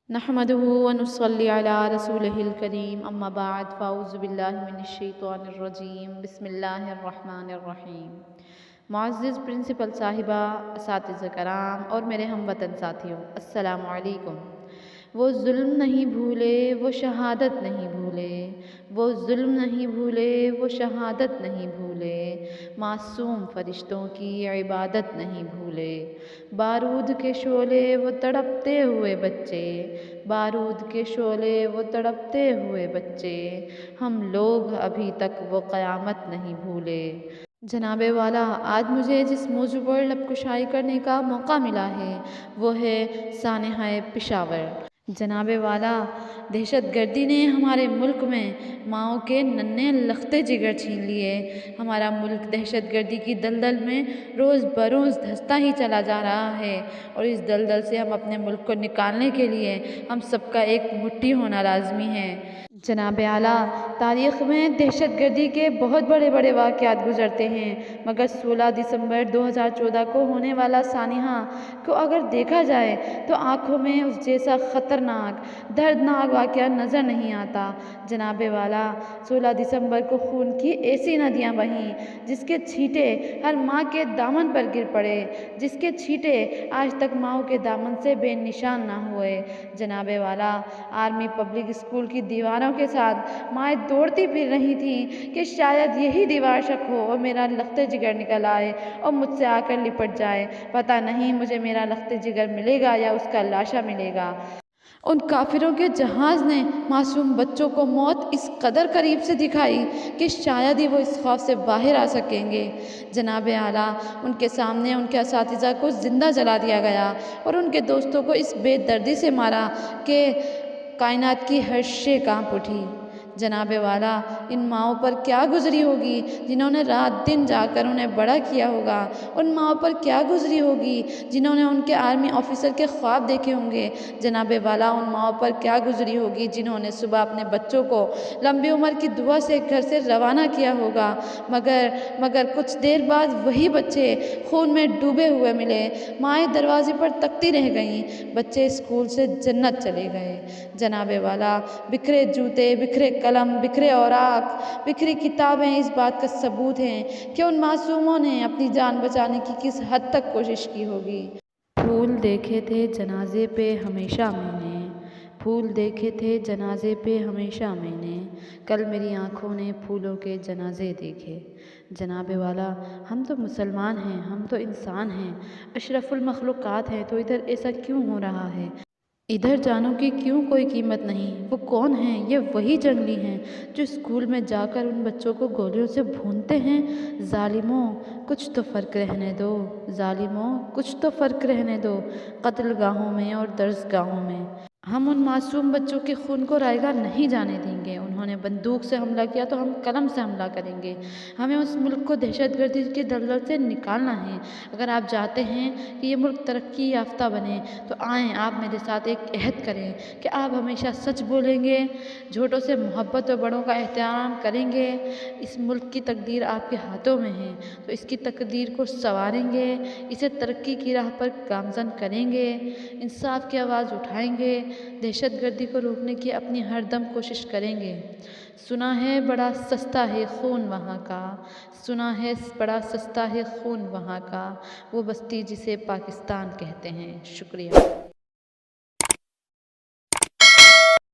नहमदुहु व नुसल्ली अला रसूलिहिल करीम अम्मा बाद फ़ाऊज़ु बिल्लाहि मिनश शैतानिर रजीम बिस्मिल्लाहिर रहमानिर रहीम। मुअज़्ज़िज़ प्रिंसिपल साहिबा, असातिज़ा कराम और मेरे हमवतन साथियों, अस्सलामु अलैकुम। वो जुल्म नहीं भूले, वो शहादत नहीं भूले, वो जुल्म नहीं भूले, वो शहादत नहीं भूले, मासूम फरिश्तों की इबादत नहीं भूले। बारूद के शोले वो तड़पते हुए बच्चे, बारूद के शोले वो तड़पते हुए बच्चे, हम लोग अभी तक वो क़यामत नहीं भूले। जनाबे वाला, आज मुझे जिस मौजू पर लबकुशाई करने का मौका मिला है वो है सानेहाए पेशावर। जनाबे वाला, दहशत गर्दी ने हमारे मुल्क में माओ के नन्हे लख्ते जिगर छीन लिए। हमारा मुल्क दहशत गर्दी की दलदल में रोज़ बरोज़ धंसता ही चला जा रहा है और इस दलदल से हम अपने मुल्क को निकालने के लिए हम सबका एक मुट्ठी होना लाजमी है। जनाब आला, तारीख़ में दहशत गर्दी के बहुत बड़े बड़े वाक़यात गुज़रते हैं, मगर 16 दिसंबर 2014 को होने वाला सानिहा को अगर देखा जाए तो आँखों में उस जैसा ख़तरनाक दर्दनाक वाक़या नज़र नहीं आता। जनाब वाला, 16 दिसंबर को खून की ऐसी नदियाँ बहीं जिसके छींटे हर माँ के दामन पर गिर पड़े, जिसके छींटे आज तक माँ के दामन से बेनिशान ना हुए। जनाब वाला, आर्मी पब्लिक स्कूल की दीवारों के साथ माएँ दौड़ती फिर रही थीं कि शायद यही दीवार शक हो और मेरा लख्ते जिगर निकल आए और मुझसे आकर लिपट जाए। पता नहीं मुझे मेरा लख्ते जिगर मिलेगा या उसका लाशा मिलेगा। उन काफिरों के जहाज़ ने मासूम बच्चों को मौत इस कदर करीब से दिखाई कि शायद ही वो इस खौफ से बाहर आ सकेंगे। जनाब आला, उनके सामने उनके असातिज़ा को ज़िंदा जला दिया गया और उनके दोस्तों को इस बेदर्दी से मारा कि कायनात की हर शे काँप उठी। जनाब वाला, इन माँओं पर क्या गुज़री होगी जिन्होंने रात दिन जाकर उन्हें बड़ा किया होगा। उन माँओं पर क्या गुज़री होगी जिन्होंने उनके आर्मी ऑफिसर के ख्वाब देखे होंगे। जनाब वाला, उन माँओं पर क्या गुज़री होगी जिन्होंने सुबह अपने बच्चों को लंबी उम्र की दुआ से घर से रवाना किया होगा, मगर कुछ देर बाद वही बच्चे खून में डूबे हुए मिले। माएँ दरवाजे पर तकती रह गईं, बच्चे स्कूल से जन्नत चले गए। जनाब वाला, बिखरे जूते, बिखरे कलम, बिखरे औराक, बिखरी किताबें इस बात का सबूत हैं कि उन मासूमों ने अपनी जान बचाने की किस हद तक कोशिश की होगी। फूल देखे थे जनाजे पे हमेशा मैंने, फूल देखे थे जनाजे पे हमेशा मैंने, कल मेरी आँखों ने फूलों के जनाजे देखे। जनाब वाला, हम तो मुसलमान हैं, हम तो इंसान हैं, अशरफुल मखलूक़ात हैं, तो इधर ऐसा क्यों हो रहा है? इधर जानों की क्यों कोई कीमत नहीं? वो कौन हैं? ये वही जंगली हैं जो स्कूल में जाकर उन बच्चों को गोलियों से भूनते हैं। ज़ालिमों, कुछ तो फ़र्क रहने दो, ज़ालिमों, कुछ तो फ़र्क रहने दो, कत्लगाहों में और दर्सगाहों में। हम उन मासूम बच्चों के खून को रायगा नहीं जाने देंगे। उन्होंने बंदूक से हमला किया तो हम कलम से हमला करेंगे। हमें उस मुल्क को दहशतगर्दी के दलदल से निकालना है। अगर आप चाहते हैं कि ये मुल्क तरक्की याफ्ता बने तो आएँ, आप मेरे साथ एक अहद करें कि आप हमेशा सच बोलेंगे, छोटों से मोहब्बत और बड़ों का एहतराम करेंगे। इस मुल्क की तकदीर आपके हाथों में है तो इसकी तकदीर को संवारेंगे, इसे तरक्की की राह पर गामज़न करेंगे, इंसाफ की आवाज़ उठाएंगे, दहशतगर्दी को रोकने की अपनी हर दम कोशिश करेंगे। सुना है बड़ा सस्ता है खून वहाँ का, सुना है बड़ा सस्ता है खून वहाँ का, वो बस्ती जिसे पाकिस्तान कहते हैं। शुक्रिया।